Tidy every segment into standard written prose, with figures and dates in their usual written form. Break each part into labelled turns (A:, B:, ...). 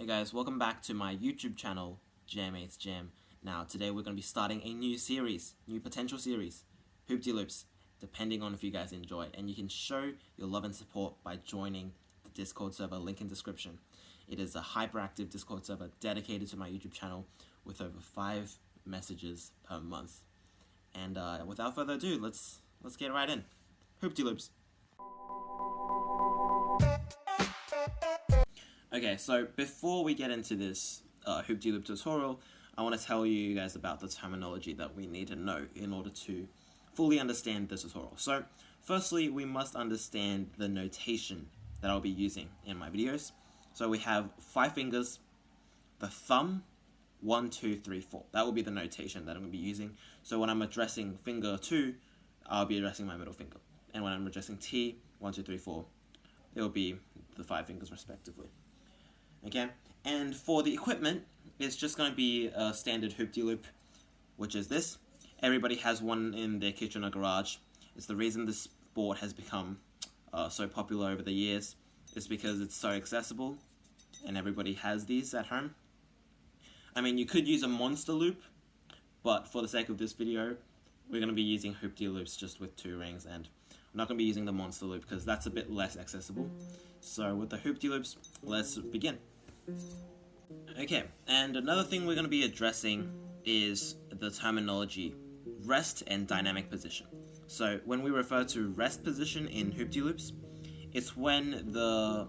A: Hey guys, welcome back to my YouTube channel, JamAteJam. Now today we're going to be starting a new potential series, Hoopty Loops, depending on if you guys enjoy it. And you can show your love and support by joining the Discord server, link in description. It is a hyperactive Discord server dedicated to my YouTube channel with over 5 messages per month. And without further ado, let's get right in. Hoopty Loops. Okay, so before we get into this Hoopty Loop tutorial, I want to tell you guys about the terminology that we need to know in order to fully understand the tutorial. So, firstly, we must understand the notation that I'll be using in my videos. So we have 5 fingers, the thumb, 1, 2, 3, 4. That will be the notation that I'm going to be using. So when I'm addressing finger 2, I'll be addressing my middle finger. And when I'm addressing T, 1, 2, 3, 4, it will be the 5 fingers respectively. Okay, and for the equipment, it's just going to be a standard Hoopty Loop, which is this. Everybody has one in their kitchen or garage. It's the reason this sport has become so popular over the years. It's because it's so accessible, and everybody has these at home. I mean, you could use a monster loop, but for the sake of this video, we're going to be using Hoopty Loops just with 2 rings, and I'm not going to be using the monster loop because that's a bit less accessible. So with the Hoopty Loops, let's begin. Okay, and another thing we're going to be addressing is the terminology rest and dynamic position. So when we refer to rest position in Hoopty Loops, it's when the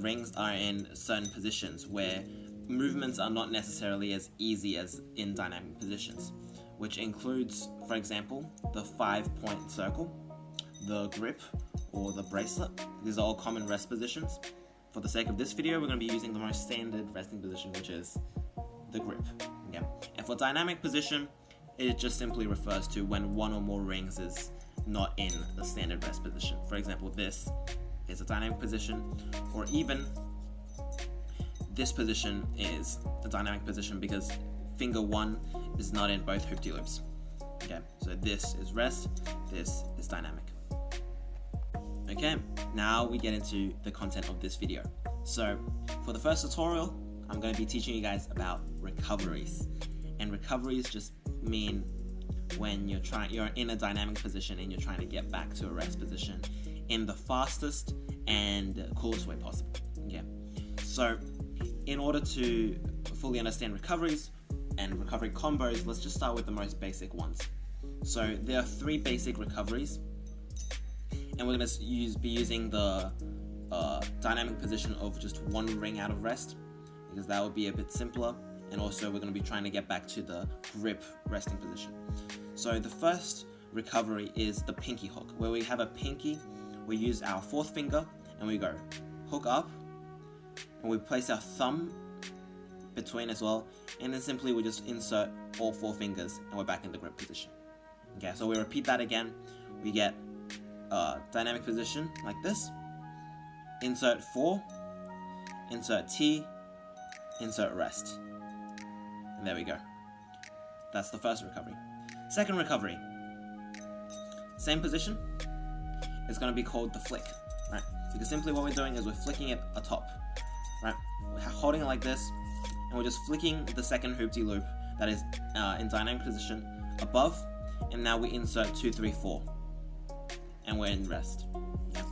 A: rings are in certain positions where movements are not necessarily as easy as in dynamic positions, which includes, for example, the 5-point circle, the grip, or the bracelet. These are all common rest positions. For the sake of this video, we're going to be using the most standard resting position, which is the grip. Yeah. And for dynamic position, it just simply refers to when one or more rings is not in the standard rest position. For example, this is a dynamic position, or even this position is a dynamic position because finger 1 is not in both Hoopty Loops. Okay, so this is rest, this is dynamic. Okay, now we get into the content of this video. So, for the first tutorial, I'm going to be teaching you guys about recoveries. And recoveries just mean when you're in a dynamic position and you're trying to get back to a rest position in the fastest and coolest way possible. Okay, so in order to fully understand recoveries and recovery combos, let's just start with the most basic ones. So there are 3 basic recoveries, and we're going to be using the dynamic position of just 1 ring out of rest, because that would be a bit simpler, and also we're going to be trying to get back to the grip resting position. So the first recovery is the pinky hook, where we have a pinky, we use our 4th finger, and we go hook up, and we place our thumb between as well, and then simply we just insert all 4 fingers, and we're back in the grip position. Okay, so we repeat that again. We get dynamic position like this, insert 4, insert T, insert rest, and there we go. That's the first recovery. Second recovery, same position. It's going to be called the flick, right? Because simply what we're doing is we're flicking it atop, right? We're holding it like this, and we're just flicking the second Hoopty Loop that is in dynamic position above, and now we insert 2, 3, 4. And we're in rest. Yeah.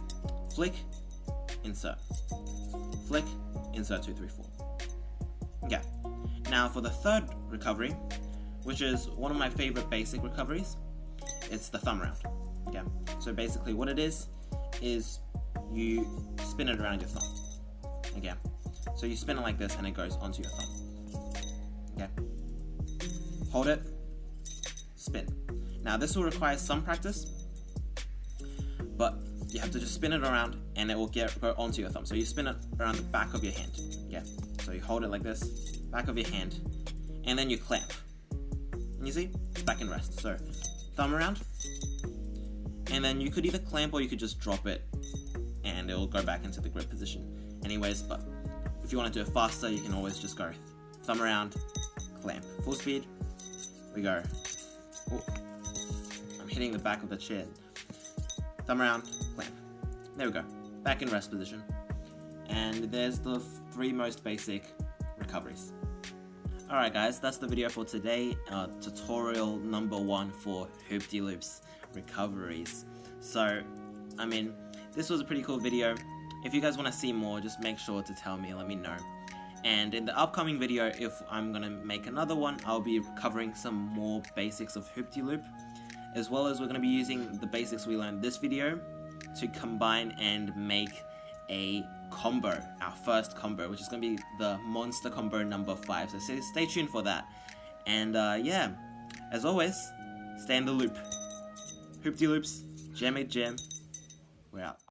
A: Flick, insert. Flick, insert 2, 3, 4. Okay. Now for the third recovery, which is one of my favorite basic recoveries, it's the thumb round. Okay. So basically what it is you spin it around your thumb. Okay. So you spin it like this and it goes onto your thumb. Okay. Hold it, spin. Now this will require some practice, but you have to just spin it around and it will go onto your thumb. So you spin it around the back of your hand. Yeah. So you hold it like this, back of your hand, and then you clamp. And you see, it's back in rest. So thumb around, and then you could either clamp or you could just drop it and it will go back into the grip position anyways. But if you want to do it faster, you can always just go thumb around, clamp. Full speed, we go. Ooh, I'm hitting the back of the chair. Thumb around, clamp. There we go. Back in rest position. And there's the 3 most basic recoveries. Alright guys, that's the video for today, tutorial number 1 for Hoopty Loop's recoveries. So, I mean, this was a pretty cool video. If you guys want to see more, just make sure to tell me, let me know. And in the upcoming video, if I'm going to make another one, I'll be covering some more basics of Hoopty Loop, as well as we're going to be using the basics we learned this video to combine and make a combo, our first combo, which is going to be the monster combo number 5, so stay tuned for that. And yeah, as always, stay in the loop. Hoopty Loops, JamAteJam, we're out.